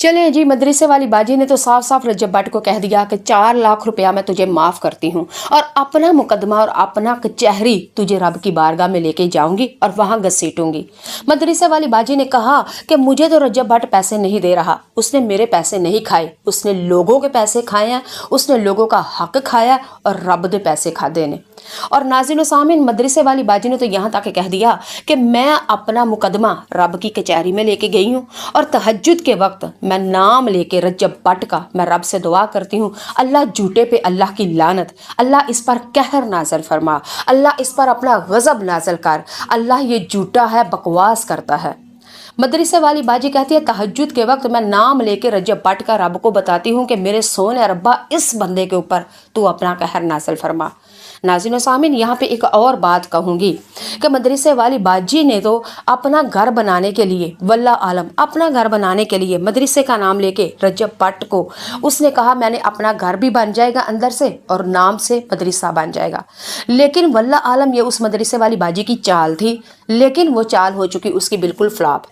चलें जी, मदरसे वाली बाजी ने तो साफ साफ रज्जब भट्ट को कह दिया कि 4 लाख रुपया मैं तुझे माफ़ करती हूँ और अपना मुकदमा और अपना कचहरी तुझे रब की बारगाह में लेके जाऊंगी और वहाँ घसीटूंगी। मदरसे वाली बाजी ने कहा कि मुझे तो रज्जब भट्ट पैसे नहीं दे रहा, उसने मेरे पैसे नहीं खाए, उसने लोगों के पैसे खाए हैं, उसने लोगों का हक खाया और रब दे पैसे खादे ने। और नाज़रीन व सामीन, मदरसे वाली बाजी ने तो यहाँ तक कह दिया कि मैं अपना मुकदमा रब की कचहरी में लेके गई हूँ और तहज्जुद के वक्त मैं नाम लेके रज्जब भट्ट का मैं रब से दुआ करती हूँ, अल्लाह झूठे पे अल्लाह की लानत, अल्लाह इस पर कहर नाज़िल फरमा, अल्लाह इस पर अपना गज़ब नाज़िल कर, अल्लाह ये झूठा है, बकवास करता है। मदरसे वाली बाजी कहती है तहज्जुद के वक्त मैं नाम लेके रज्जब भट्ट का रब को बताती हूँ कि मेरे सोने रब्बा इस बंदे के ऊपर तू अपना कहर नाज़िल फरमा। नाज़रीन व सामीन, यहाँ पे एक और बात कहूँगी कि मदरसे वाली बाजी ने तो अपना घर बनाने के लिए वल्लाह आलम अपना घर बनाने के लिए मदरसे का नाम लेके रज्जब भट्ट को उसने कहा मैंने अपना घर भी बन जाएगा अंदर से और नाम से मदरसा बन जाएगा। लेकिन वल्लाह आलम ये उस मदरसे वाली बाजी की चाल थी, लेकिन वो चाल हो चुकी उसकी बिल्कुल फ्लॉप,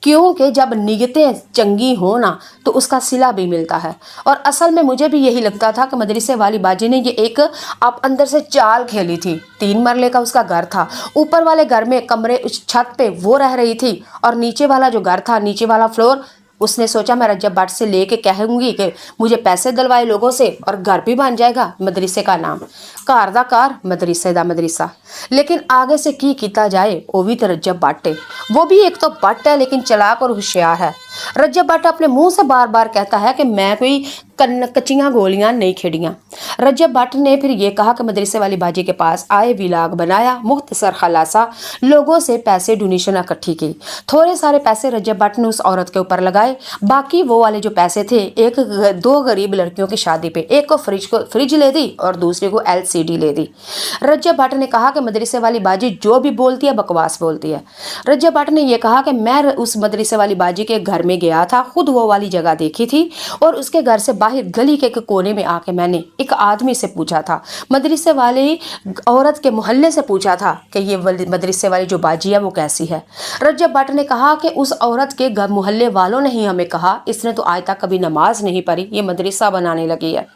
क्योंकि जब नीयतें चंगी हो ना तो उसका सिला भी मिलता है। और असल में मुझे भी यही लगता था कि मदरसे वाली बाजी ने ये एक आप अंदर से चाल खेली थी। 3 मरले का उसका घर था, ऊपर वाले घर में कमरे उस छत पे वो रह रही थी और नीचे वाला जो घर था, नीचे वाला फ्लोर, उसने सोचा मैं रज्जब भट्ट से लेके कहूँगी कि मुझे पैसे दिलवाए लोगों से और घर भी बन जाएगा मदरसे का नाम, घर दा घर मदरसे दा मदरसा। लेकिन आगे से की किया जाए, वो भी तो रज्जब भट्ट है, वो भी एक तो भट्ट है लेकिन चालाक और होशियार है। रज्जब भट्ट अपने मुंह से बार बार कहता है कि मैं कोई कच्चियाँ गोलियां नहीं खेड़ियाँ। रज्जब भट्ट ने फिर ये कहा कि मदरसे वाली बाजी के पास आए, विलाग बनाया, मुख्तसर खलासा, लोगों से पैसे डोनेशन इकट्ठी की, थोड़े सारे पैसे रज्जब भट्ट ने उस औरत के ऊपर लगाए, बाकी वो वाले जो पैसे थे एक 2 गरीब लड़कियों की शादी पे, एक को फ्रिज ले दी और दूसरे को LCD ले दी। रज्जब भट्ट ने कहा कि मदरसे वाली बाजी जो भी बोलती है बकवास बोलती है। रज्जब भट्ट ने यह कहा कि मैं उस मदरसे वाली बाजी के घर में गया था, खुद वो वाली जगह देखी थी और उसके घर से बाहर गली के एक कोने में आके मैंने एक आदमी से पूछा था, मदरसे वाली औरत के मोहल्ले से पूछा था कि ये मदरसे वाली जो बाजी है वो कैसी है। रज्जब भट्ट ने कहा कि उस औरत के घर मोहल्ले वालों ने ही हमें कहा, इसने तो आज तक कभी नमाज नहीं पढ़ी, ये मदरसा बनाने लगी है।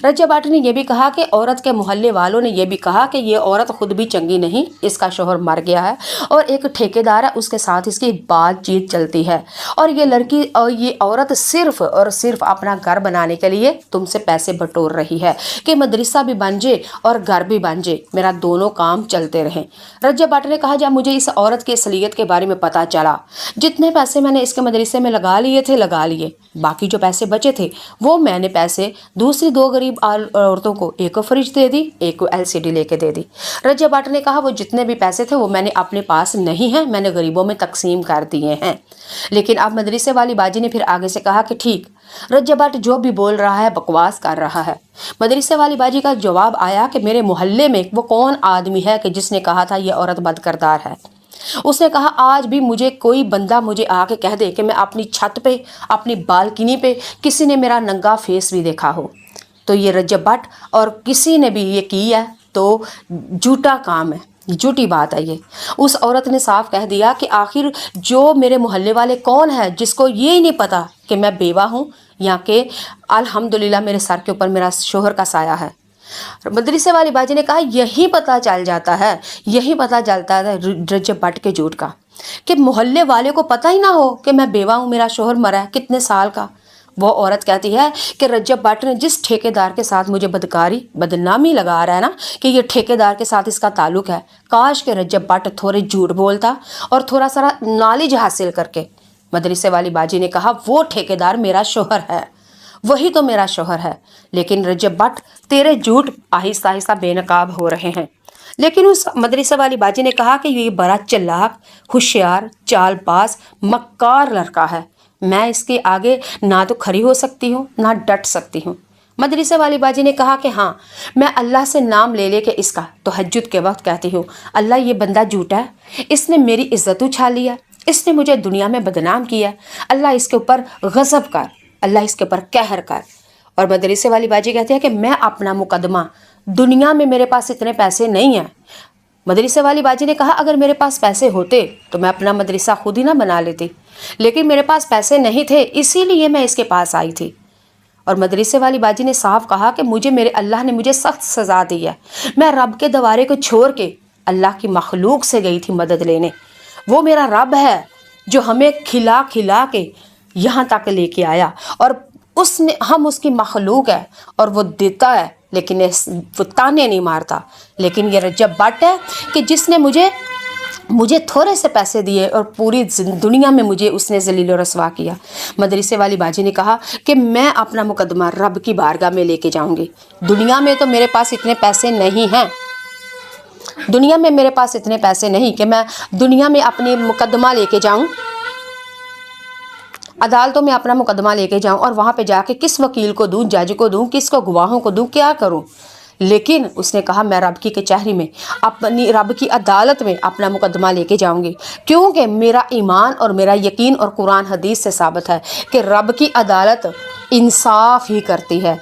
रज्जब भट्ट ने यह भी कहा कि औरत के मोहल्ले वालों ने यह भी कहा कि ये औरत खुद भी चंगी नहीं, इसका शोहर मर गया है और एक ठेकेदार है, उसके साथ इसकी बातचीत चलती है और ये लड़की और ये औरत सिर्फ और सिर्फ अपना घर बनाने के लिए तुमसे पैसे बटोर रही है कि मदरसा भी बन जाए और घर भी बन जाए, मेरा दोनों काम चलते रहे। रज्जब भट्ट ने कहा जब मुझे इस औरत की असलियत के बारे में पता चला, जितने पैसे मैंने इसके मदरसे में लगा लिए थे लगा लिए, बाकी जो पैसे बचे थे वो मैंने पैसे दूसरी 2 गरीब औरतों को, एक को फ्रिज दे दी, एक को LCD लेके दे दी। रज्जब भट्ट ने कहा वो जितने भी पैसे थे वो मैंने अपने पास नहीं है, मैंने गरीबों में तकसीम कर दिए हैं। लेकिन अब मदरसे वाली बाजी ने फिर आगे से कहा कि ठीक, रज्जब भट्ट जो भी बोल रहा है बकवास कर रहा है। मदरसे वाली बाजी का जवाब आया कि मेरे मोहल्ले में वो कौन आदमी है कि जिसने कहा था ये औरत बदकिरदार है। उसने कहा आज भी मुझे कोई बंदा मुझे आके कह दे कि मैं अपनी छत पे, अपनी बालकनी पे किसी ने मेरा नंगा फेस भी देखा हो तो ये रज्जब भट्ट और किसी ने भी ये किया है तो झूठा काम है, झूठी बात है ये। उस औरत ने साफ कह दिया कि आखिर जो मेरे मोहल्ले वाले कौन है जिसको ये ही नहीं पता कि मैं बेवा हूँ या कि अल्हम्दुलिल्लाह मेरे सर के ऊपर मेरा शोहर का साया है। मदरसे वाली बाजी ने कहा यही पता चल जाता है, यही पता चलता है रज्जब भट्ट के झूठ का कि मोहल्ले वाले को पता ही ना हो कि मैं बेवा हूँ, मेरा शोहर मरा है कितने साल का। वो औरत कहती है कि रज्जब भट्ट ने जिस ठेकेदार के साथ मुझे बदनामी लगा रहा है ना कि ये ठेकेदार के साथ इसका ताल्लुक है, काश के रज्जब भट्ट थोड़े झूठ बोलता और थोड़ा सा नॉलेज हासिल करके। मदरसे वाली बाजी ने कहा वो ठेकेदार मेरा शोहर है, वही तो मेरा शोहर है। लेकिन रज्जब भट्ट तेरे झूठ आहिस्ता आहिस्ता बेनकाब हो रहे हैं। लेकिन उस मदरसे वाली बाजी ने कहा कि ये बड़ा चालाक, होशियार, चालबाज, मक्कार लड़का है, मैं इसके आगे ना तो खड़ी हो सकती हूँ ना डट सकती हूँ। मदरसे वाली बाजी ने कहा कि हाँ, मैं अल्लाह से नाम ले के इसका तहज्जुद के वक्त कहती हूँ, अल्लाह ये बंदा झूठा है, इसने मेरी इज्जत उछाल लिया, इसने मुझे दुनिया में बदनाम किया, अल्लाह इसके ऊपर गज़ब कर, अल्लाह इसके ऊपर कहर कर। और मदरसे वाली बाजी कहती है कि मैं अपना मुकदमा, दुनिया में मेरे पास इतने पैसे नहीं हैं। मदरसे वाली बाजी ने कहा अगर मेरे पास पैसे होते तो मैं अपना मदरसा खुद ही ना बना लेती, لیکن میرے پاس پیسے نہیں تھے، اسی لیے میں اس کے پاس آئی تھی۔ اور مدرسے والی باجی نے صاف کہا کہ میرے اللہ نے مجھے سخت سزا دی ہے، میں رب کے دوارے کو چھوڑ کے اللہ کی مخلوق سے گئی تھی مدد لینے۔ وہ میرا رب ہے جو ہمیں کھلا کھلا کے یہاں تک لے کے آیا، اور ہم اس کی مخلوق ہے، اور وہ دیتا ہے لیکن وہ تانے نہیں مارتا۔ لیکن یہ رجب بٹ ہے کہ جس نے مجھے تھوڑے سے پیسے دیے اور پوری دنیا میں مجھے اس نے ذلیل و رسوا کیا۔ مدرسے والی باجی نے کہا کہ میں اپنا مقدمہ رب کی بارگاہ میں لے کے جاؤں گی۔ دنیا میں تو میرے پاس اتنے پیسے نہیں ہیں، دنیا میں میرے پاس اتنے پیسے نہیں کہ میں دنیا میں اپنی مقدمہ لے کے جاؤں، عدالتوں میں اپنا مقدمہ لے کے جاؤں اور وہاں پہ جا کے کس وکیل کو دوں، جج کو دوں، کس کو گواہوں کو دوں، کیا کروں۔ لیکن اس نے کہا میں رب کی کچہری میں، اپنی رب کی عدالت میں اپنا مقدمہ لے کے جاؤں گی، کیونکہ میرا ایمان اور میرا یقین اور قرآن حدیث سے ثابت ہے کہ رب کی عدالت انصاف ہی کرتی ہے،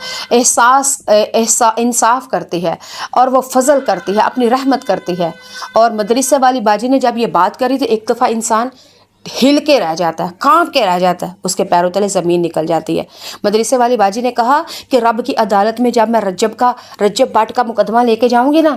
انصاف کرتی ہے، اور وہ فضل کرتی ہے، اپنی رحمت کرتی ہے۔ اور مدرسے والی باجی نے جب یہ بات کری تو ایک دفعہ انسان ہل کے رہ جاتا ہے، کانپ کے رہ جاتا ہے، اس کے پیروں تلے زمین نکل جاتی ہے۔ مدرسے والی باجی نے کہا کہ رب کی عدالت میں جب میں رجب بٹ کا مقدمہ لے کے جاؤں گی نا،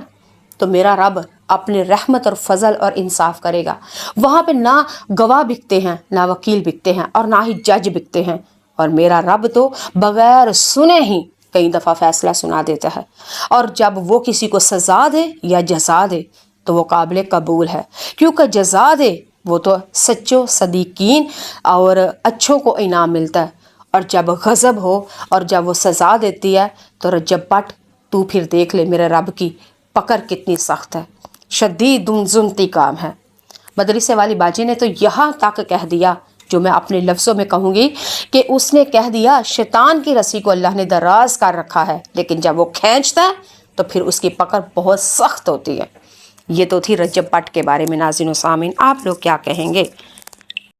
تو میرا رب اپنی رحمت اور فضل اور انصاف کرے گا۔ وہاں پہ نہ گواہ بکتے ہیں، نہ وکیل بکتے ہیں، اور نہ ہی جج بکتے ہیں، اور میرا رب تو بغیر سنے ہی کئی دفعہ فیصلہ سنا دیتا ہے، اور جب وہ کسی کو سزا دے یا جزا دے تو وہ قابل قبول ہے، کیونکہ جزا دے وہ تو سچوں صدیقین اور اچھوں کو انعام ملتا ہے، اور جب غضب ہو اور جب وہ سزا دیتی ہے تو رجب بٹ تو پھر دیکھ لے میرے رب کی پکڑ کتنی سخت ہے، شدید انتقام ہے۔ مدرسے والی باجی نے تو یہاں تک کہہ دیا، جو میں اپنے لفظوں میں کہوں گی کہ اس نے کہہ دیا شیطان کی رسی کو اللہ نے دراز کر رکھا ہے، لیکن جب وہ کھینچتا ہے تو پھر اس کی پکڑ بہت سخت ہوتی ہے۔ یہ تو تھی رجب بٹ کے بارے میں۔ ناظرین و سامعین، آپ لوگ کیا کہیں گے؟